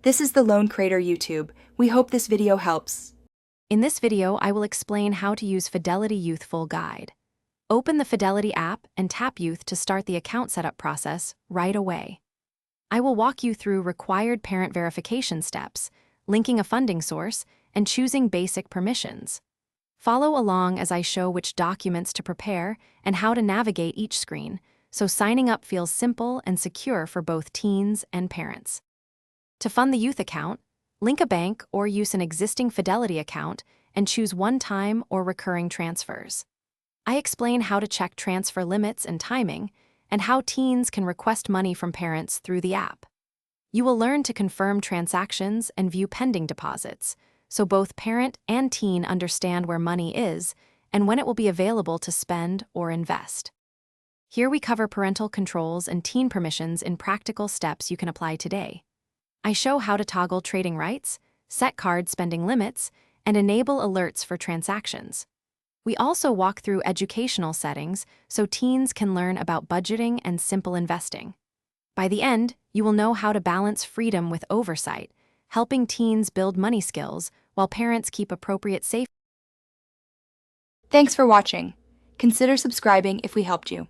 This is the Loan Creator YouTube. We hope this video helps. In this video, I will explain how to use Fidelity Youth full guide. Open the Fidelity app and tap Youth to start the account setup process right away. I will walk you through required parent verification steps, linking a funding source, and choosing basic permissions. Follow along as I show which documents to prepare and how to navigate each screen, so signing up feels simple and secure for both teens and parents. To fund the youth account, link a bank or use an existing Fidelity account and choose one-time or recurring transfers. I explain how to check transfer limits and timing, and how teens can request money from parents through the app. You will learn to confirm transactions and view pending deposits, so both parent and teen understand where money is and when it will be available to spend or invest. Here we cover parental controls and teen permissions in practical steps you can apply today. I show how to toggle trading rights, set card spending limits, and enable alerts for transactions. We also walk through educational settings so teens can learn about budgeting and simple investing. By the end, you will know how to balance freedom with oversight, helping teens build money skills while parents keep appropriate safety. Thanks for watching. Consider subscribing if we helped you.